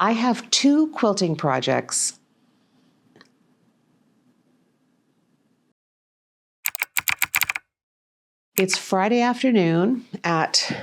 I have 2 quilting projects. It's Friday afternoon at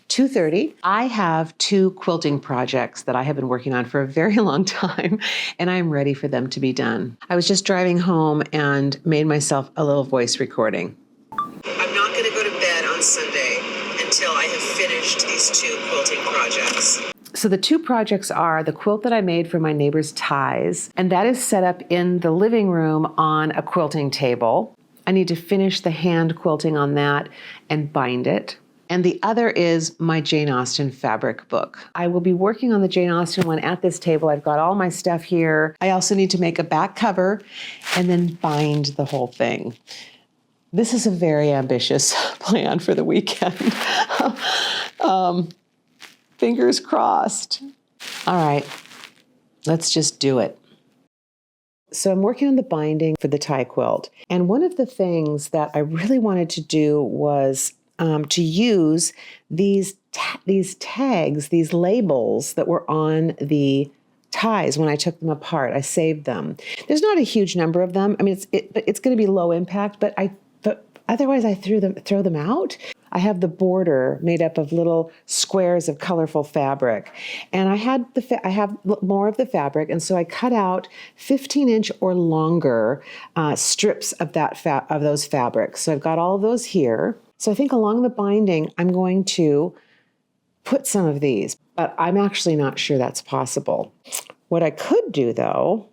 2:30. I have 2 quilting projects that I have been working on for a very long time, and I'm ready for them to be done. I was just driving home and made myself a little voice recording. I'm not going to go to bed on Sunday until I have finished these 2 quilting projects. So the 2 projects are the quilt that I made for my neighbor's ties, and that is set up in the living room on a quilting table. I need to finish the hand quilting on that and bind it. And the other is my Jane Austen fabric book. I will be working on the Jane Austen one at this table. I've got all my stuff here. I also need to make a back cover and then bind the whole thing. This is a very ambitious plan for the weekend. Fingers crossed. All right, let's just do it. So I'm working on the binding for the tie quilt. And one of the things that I really wanted to do was to use these tags, these labels that were on the ties when I took them apart. I saved them. There's not a huge number of them. I mean, it's going to be low impact, but otherwise I throw them out. I have the border made up of little squares of colorful fabric, and I have more of the fabric, and so I cut out 15-inch or longer strips of those fabrics. So I've got all of those here. So I think along the binding, I'm going to put some of these, but I'm actually not sure that's possible. What I could do, though,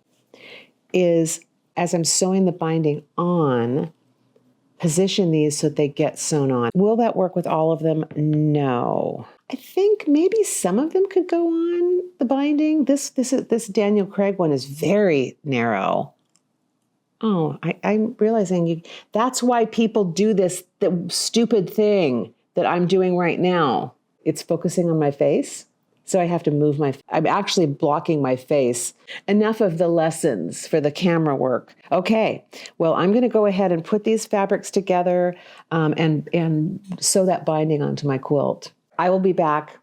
is as I'm sewing the binding on, position these so that they get sewn on. Will that work with all of them? No. I think maybe some of them could go on the binding. This Daniel Craig one is very narrow. Oh, I'm realizing that's why people do the stupid thing that I'm doing right now. It's focusing on my face. So I have to move I'm actually blocking my face. Enough of the lessons for the camera work. Okay, well, I'm going to go ahead and put these fabrics together and sew that binding onto my quilt. I will be back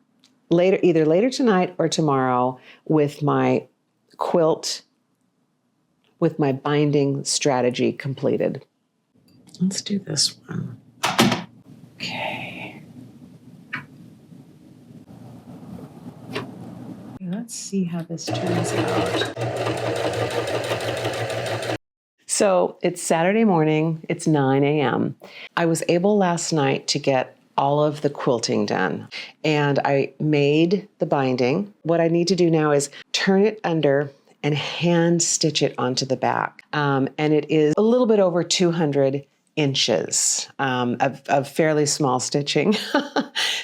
either later tonight or tomorrow with my quilt, with my binding strategy completed. Let's do this one. Okay. Let's see how this turns out. So it's Saturday morning, it's 9 a.m. I was able last night to get all of the quilting done, and I made the binding. What I need to do now is turn it under and hand stitch it onto the back. And it is a little bit over 200 inches of fairly small stitching.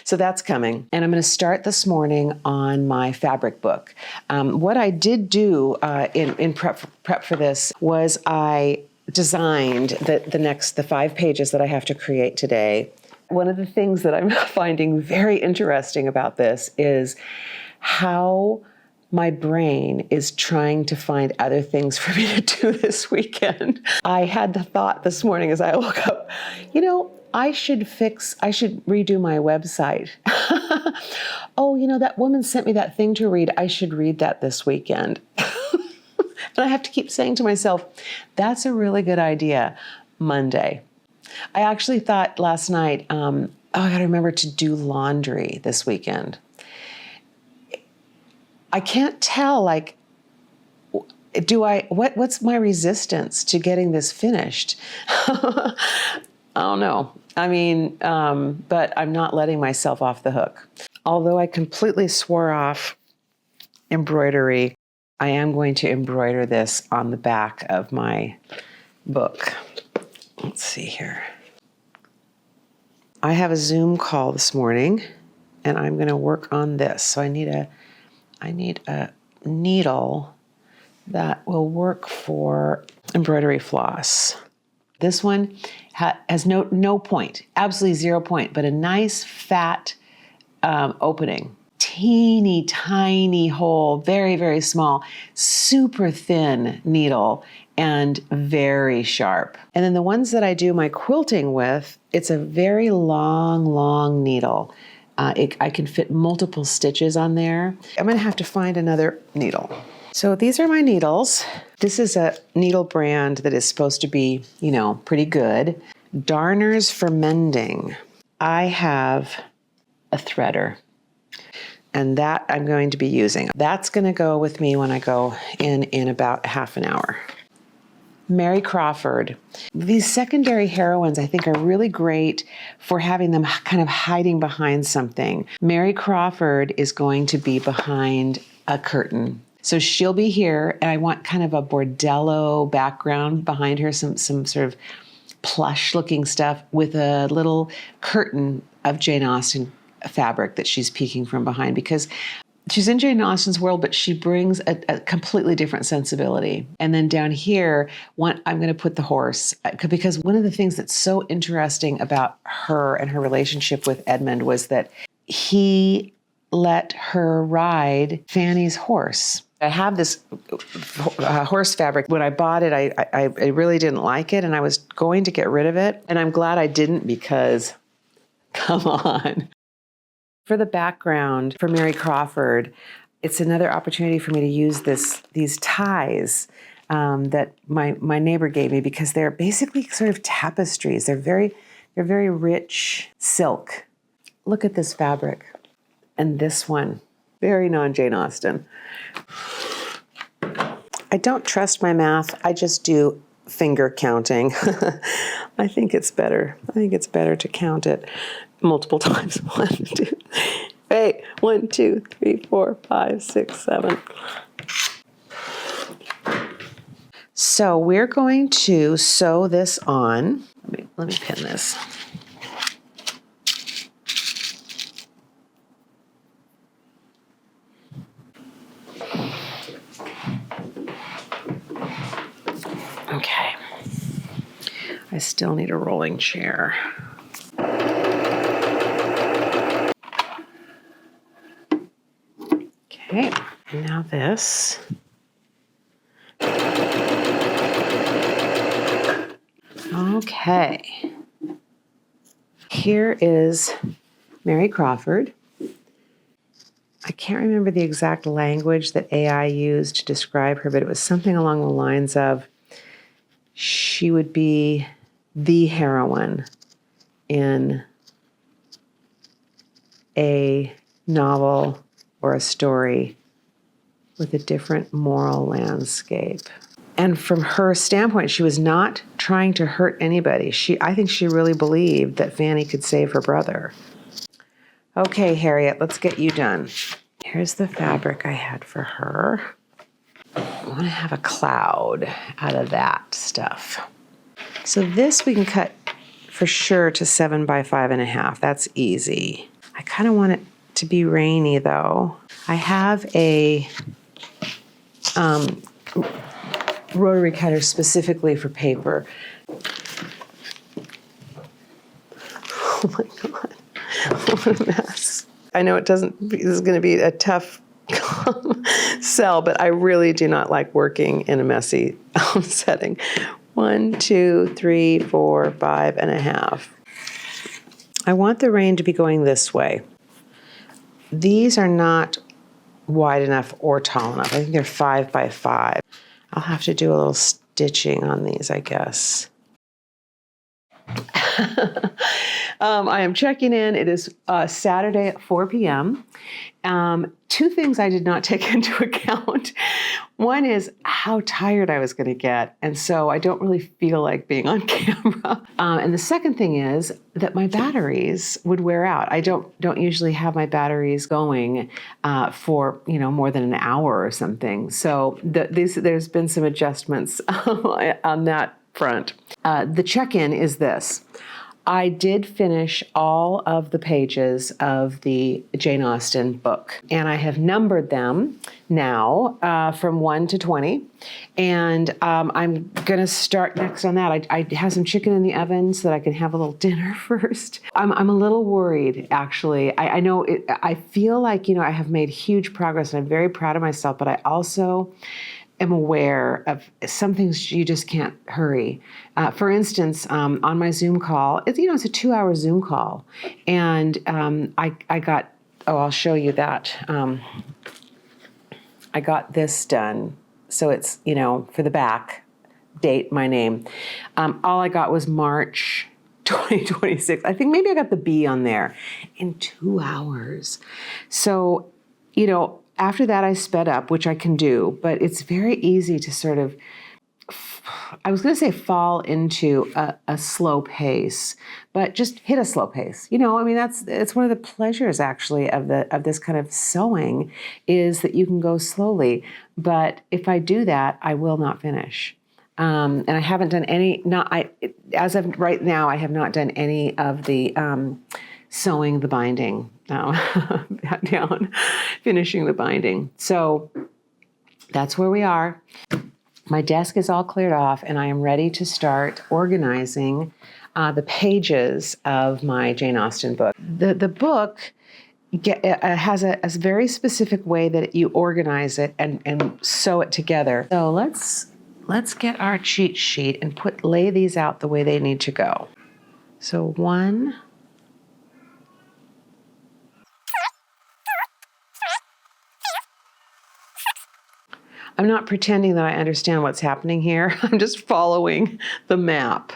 So that's coming. And I'm going to start this morning on my fabric book. What I did do in prep for this was I designed the 5 pages that I have to create today. One of the things that I'm finding very interesting about this is how my brain is trying to find other things for me to do this weekend. I had the thought this morning as I woke up, I should redo my website. Oh, that woman sent me that thing to read. I should read that this weekend. And I have to keep saying to myself, that's a really good idea. Monday. I actually thought last night, I got to remember to do laundry this weekend. I can't tell, what's my resistance to getting this finished? I don't know. I mean, but I'm not letting myself off the hook. Although I completely swore off embroidery, I am going to embroider this on the back of my book. Let's see here. I have a Zoom call this morning, and I'm going to work on this. So I need a needle that will work for embroidery floss. This one has no point, absolutely 0 point, but a nice fat opening. Teeny tiny hole, very, very small, super thin needle, and very sharp. And then the ones that I do my quilting with, it's a very long needle. I can fit multiple stitches on there. I'm going to have to find another needle. So these are my needles. This is a needle brand that is supposed to be, pretty good. Darners for Mending. I have a threader, and that I'm going to be using. That's going to go with me when I go in about half an hour. Mary Crawford. These secondary heroines, I think, are really great for having them kind of hiding behind something. Mary Crawford is going to be behind a curtain. So she'll be here, and I want kind of a bordello background behind her, some sort of plush-looking stuff with a little curtain of Jane Austen fabric that she's peeking from behind, because she's in Jane Austen's world, but she brings a completely different sensibility. And then down here, I'm going to put the horse, because one of the things that's so interesting about her and her relationship with Edmund was that he let her ride Fanny's horse. I have this horse fabric. When I bought it, I really didn't like it, and I was going to get rid of it. And I'm glad I didn't, because, come on. For the background for Mary Crawford, it's another opportunity for me to use these ties that my neighbor gave me, because they're basically sort of tapestries. They're very rich silk. Look at this fabric, and this one, very non-Jane Austen. I don't trust my math. I just do finger counting. I think it's better. To count it multiple times. 1, 2, 1, 2, 3, 4, 5, 6, 7. So we're going to sew this on. Let me pin this. Okay. I still need a rolling chair. Okay, and now this. Okay. Here is Mary Crawford. I can't remember the exact language that AI used to describe her, but it was something along the lines of she would be the heroine in a novel or a story with a different moral landscape. And from her standpoint, she was not trying to hurt anybody. I think she really believed that Fanny could save her brother. Okay, Harriet, let's get you done. Here's the fabric I had for her. I want to have a cloud out of that stuff. So this we can cut for sure to 7 by 5.5. That's easy. I kind of want it to be rainy though. I have a rotary cutter specifically for paper. Oh my God, what a mess. I know this is going to be a tough sell, but I really do not like working in a messy setting. 1, 2, 3, 4, 5.5. I want the rain to be going this way. These are not wide enough or tall enough. I think they're 5 by 5. I'll have to do a little stitching on these, I guess. I am checking in. It is Saturday at 4 p.m. 2 things I did not take into account. One is how tired I was going to get, and so I don't really feel like being on camera. And the second thing is that my batteries would wear out. I don't usually have my batteries going for more than an hour or something. So there's been some adjustments on that front. The check-in is this. I did finish all of the pages of the Jane Austen book, and I have numbered them now from 1 to 20, and I'm going to start next on that. I have some chicken in the oven so that I can have a little dinner first. I'm a little worried, actually. I know I feel like, I have made huge progress, and I'm very proud of myself, but I also am aware of some things you just can't hurry. For instance, on my Zoom call, it's a 2-hour Zoom call, and I got, I'll show you that. I got this done, so it's for the back, date, my name. All I got was March 2026. I think maybe I got the B on there in 2 hours. So, after that I sped up, which I can do, but it's very easy to sort of, I was going to say fall into a slow pace, but just hit a slow pace. It's one of the pleasures actually of this kind of sewing, is that you can go slowly. But if I do that, I will not finish. And I haven't done any, as of right now, I have not done any of the sewing the binding down, finishing the binding. So that's where we are. My desk is all cleared off, and I am ready to start organizing the pages of my Jane Austen book. The book has a very specific way that you organize it and sew it together. So let's get our cheat sheet and lay these out the way they need to go. So 1. I'm not pretending that I understand what's happening here. I'm just following the map.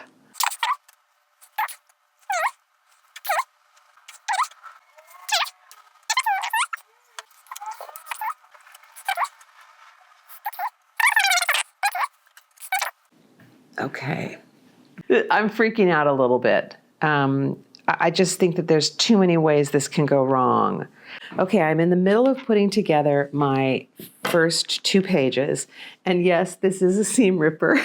Okay. I'm freaking out a little bit. I just think that there's too many ways this can go wrong. Okay, I'm in the middle of putting together my first 2 pages. And yes, this is a seam ripper.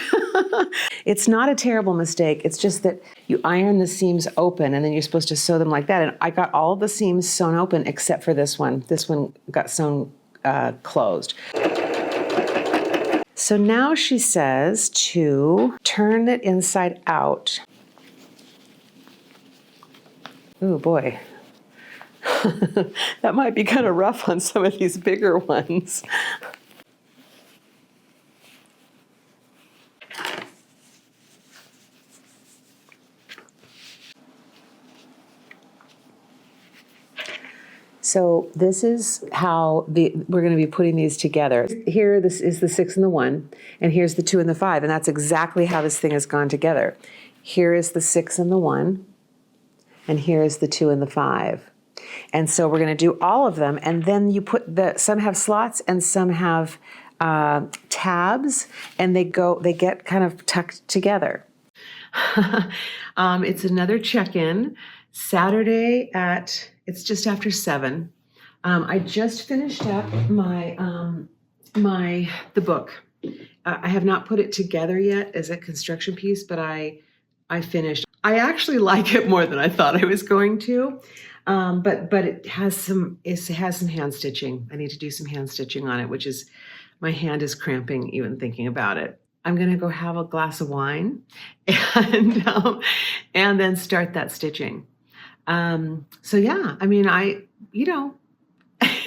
It's not a terrible mistake. It's just that you iron the seams open and then you're supposed to sew them like that. And I got all of the seams sewn open except for this one. This one got sewn closed. So now she says to turn it inside out. Oh boy. That might be kind of rough on some of these bigger ones. So this is how we're going to be putting these together. Here, this is the 6 and the 1, and here's the 2 and the 5, and that's exactly how this thing has gone together. Here is the 6 and the 1, and here is the 2 and the 5. And so we're going to do all of them, and then you put some have slots and some have tabs, and they get kind of tucked together. It's another check-in. Saturday it's just after 7. I just finished up the book. I have not put it together yet as a construction piece, but I finished. I actually like it more than I thought I was going to. But it has some hand stitching. I need to do some hand stitching on it, which is, my hand is cramping even thinking about it. I'm going to go have a glass of wine and then start that stitching. So yeah,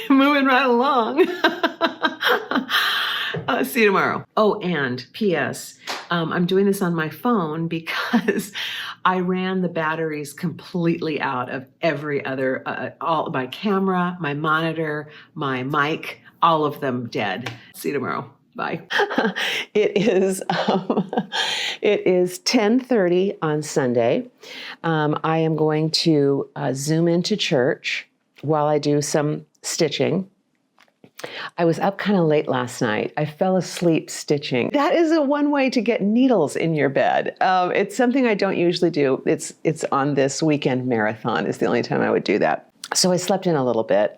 moving right along. See you tomorrow. Oh, and P.S. I'm doing this on my phone because I ran the batteries completely out of every other, all my camera, my monitor, my mic, all of them dead. See you tomorrow. Bye. It is 10:30 on Sunday. I am going to Zoom into church while I do some stitching. I was up kind of late last night. I fell asleep stitching. That is one way to get needles in your bed. It's something I don't usually do. It's on this weekend marathon is the only time I would do that. So I slept in a little bit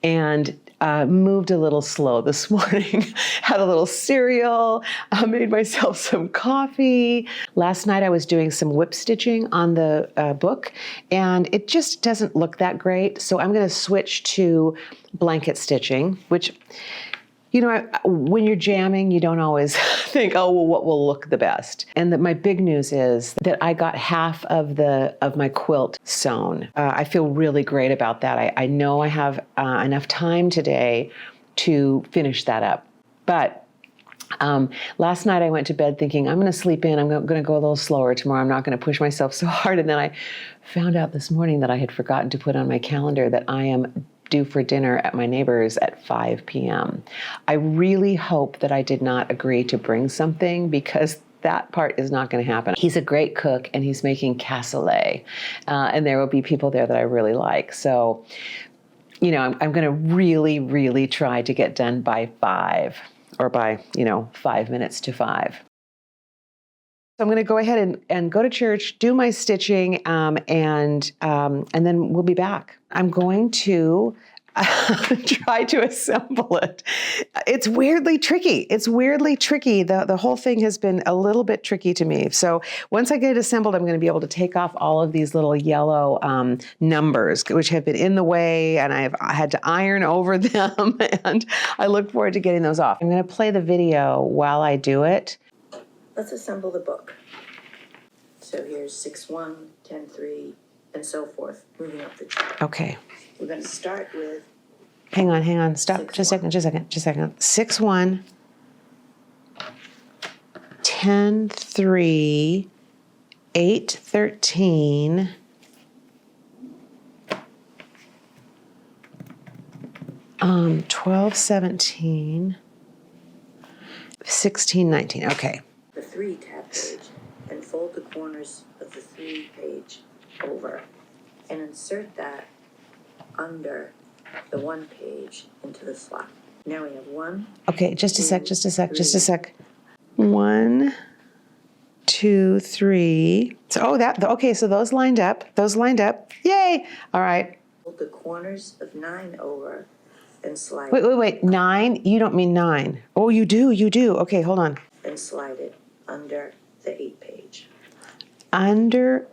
and moved a little slow this morning. Had a little cereal, made myself some coffee. Last night I was doing some whip stitching on the book, and it just doesn't look that great. So I'm going to switch to blanket stitching, which, when you're jamming, you don't always think, oh, well, what will look the best? And my big news is that I got half of my quilt sewn. I feel really great about that. I know I have enough time today to finish that up. But Last night I went to bed thinking, I'm going to sleep in. I'm going to go a little slower tomorrow. I'm not going to push myself so hard. And then I found out this morning that I had forgotten to put on my calendar that I am due for dinner at my neighbor's at 5 p.m. I really hope that I did not agree to bring something, because that part is not going to happen. He's a great cook and he's making cassoulet. And there will be people there that I really like. So, you know, I'm going to really, really try to get done by 5, or by, 5 minutes to 5. So I'm going to go ahead and go to church, do my stitching, and then we'll be back. I'm going to try to assemble it. It's weirdly tricky. The whole thing has been a little bit tricky to me. So once I get it assembled, I'm going to be able to take off all of these little yellow numbers, which have been in the way, and I had to iron over them, and I look forward to getting those off. I'm going to play the video while I do it. Let's assemble the book. So here's 6-1, 10-3, and so forth, moving up the chart. Okay. We're going to start with... Hang on. Stop. Just a second. 6-1, 10-3, 8-13, 12-17, 16-19. Okay. The 3 tab page, and fold the corners of the 3 page over, and insert that under the 1 page into the slot. Now we have 1. Okay, just a sec. 1, 2, 3. So so those lined up. Yay! All right. Fold the corners of 9 over and slide. Wait. 9? You don't mean 9. Oh, you do. Okay, hold on. And slide it under the 8 page. Hang on.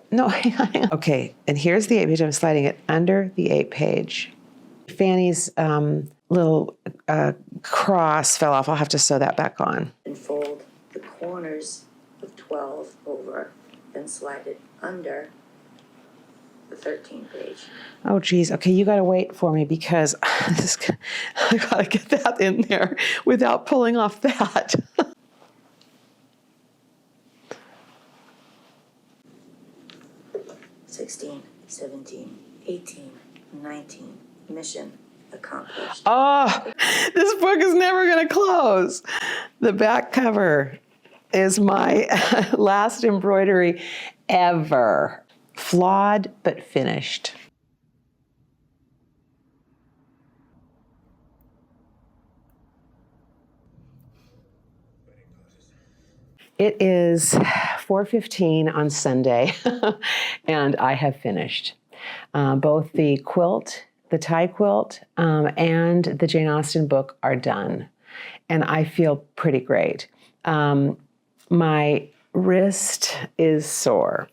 Okay, and here's the 8 page. I'm sliding it under the 8 page. Fanny's little cross fell off. I'll have to sew that back on. And fold the corners of 12 over and slide it under the 13 page. Oh, geez. Okay, you got to wait for me, because I got to get that in there without pulling off that. 16, 17, 18, 19. Mission accomplished. Oh, this book is never going to close. The back cover is my last embroidery ever. Flawed, but finished. It is 4:15 on Sunday, and I have finished both the quilt, the tie quilt, and the Jane Austen book are done, and I feel pretty great. My wrist is sore,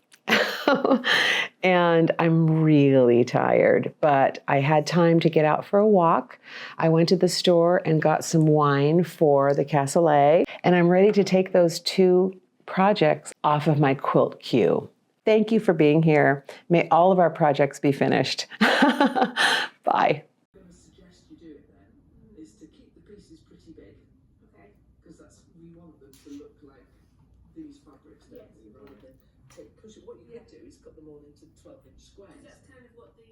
and I'm really tired, but I had time to get out for a walk. I went to the store and got some wine for the cassoulet, and I'm ready to take those 2 projects off of my quilt queue. Thank you for being here. May all of our projects be finished. Bye. I'm going to suggest you do it then, is to keep the pieces pretty big. Okay. Because we want them to look like these fabrics, don't we? Rather than push it. What you can do is cut them all into 12-inch squares. That's kind of what the